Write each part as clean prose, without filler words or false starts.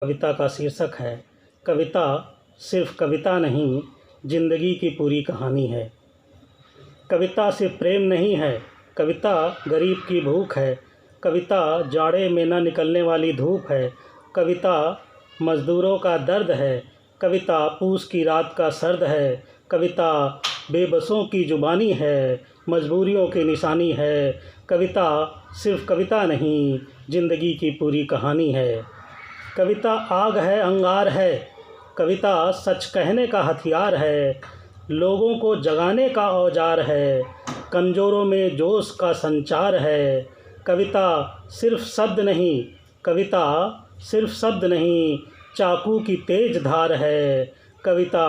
कविता का शीर्षक है कविता सिर्फ कविता नहीं, जिंदगी की पूरी कहानी है। कविता सिर्फ प्रेम नहीं है, कविता गरीब की भूख है। कविता जाड़े में न निकलने वाली धूप है। कविता मज़दूरों का दर्द है। कविता पूस की रात का सर्द है। कविता बेबसों की ज़ुबानी है, मजबूरियों की निशानी है। कविता सिर्फ कविता नहीं, ज़िंदगी की पूरी कहानी है। कविता आग है, अंगार है। कविता सच कहने का हथियार है, लोगों को जगाने का औजार है, कमज़ोरों में जोश का संचार है। कविता सिर्फ शब्द नहीं, कविता सिर्फ शब्द नहीं, चाकू की तेज धार है। कविता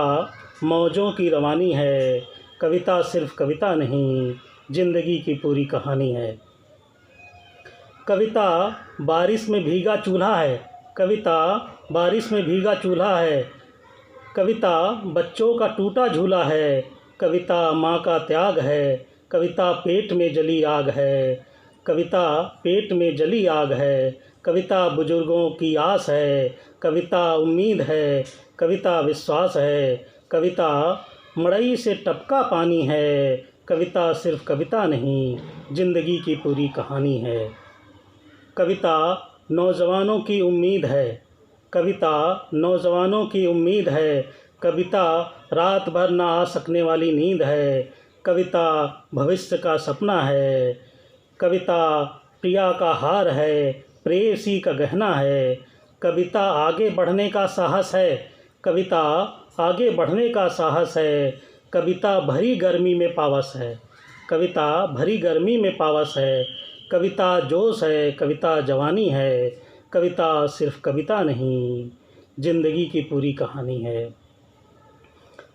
मौजों की रवानी है। कविता सिर्फ कविता नहीं, ज़िंदगी की पूरी कहानी है। कविता बारिश में भीगा चूल्हा है। कविता बारिश में भीगा चूल्हा है। कविता बच्चों का टूटा झूला है। कविता माँ का त्याग है। कविता पेट में जली आग है। कविता पेट में जली आग है। कविता बुजुर्गों की आस है। कविता उम्मीद है। कविता विश्वास है। कविता मड़ई से टपका पानी है। कविता सिर्फ कविता नहीं, ज़िंदगी की पूरी कहानी है। कविता नौजवानों की उम्मीद है। कविता नौजवानों की उम्मीद है। कविता रात भर ना आ सकने वाली नींद है। कविता भविष्य का सपना है। कविता प्रिया का हार है, प्रेयसी का गहना है। कविता आगे बढ़ने का साहस है। कविता आगे बढ़ने का साहस है। कविता भरी गर्मी में पावस है। कविता भरी गर्मी में पावस है। कविता जोश है, कविता जवानी है। कविता सिर्फ कविता नहीं, ज़िंदगी की पूरी कहानी है।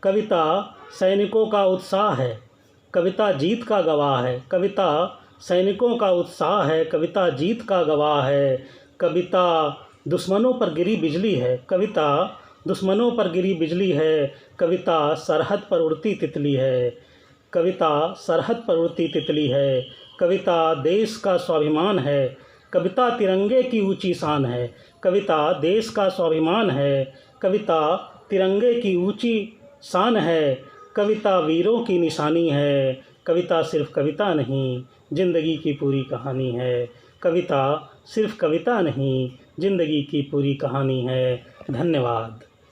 कविता सैनिकों का उत्साह है। कविता जीत का गवाह है। कविता सैनिकों का उत्साह है। कविता जीत का गवाह है। कविता दुश्मनों पर गिरी बिजली है। कविता दुश्मनों पर गिरी बिजली है। कविता सरहद पर उड़ती तितली है। कविता सरहद पर उड़ती तितली है। कविता देश का स्वाभिमान है। कविता तिरंगे की ऊंची शान है। कविता देश का स्वाभिमान है। कविता तिरंगे की ऊंची शान है। कविता वीरों की निशानी है। कविता सिर्फ कविता नहीं, ज़िंदगी की पूरी कहानी है। कविता सिर्फ कविता नहीं, ज़िंदगी की पूरी कहानी है। धन्यवाद।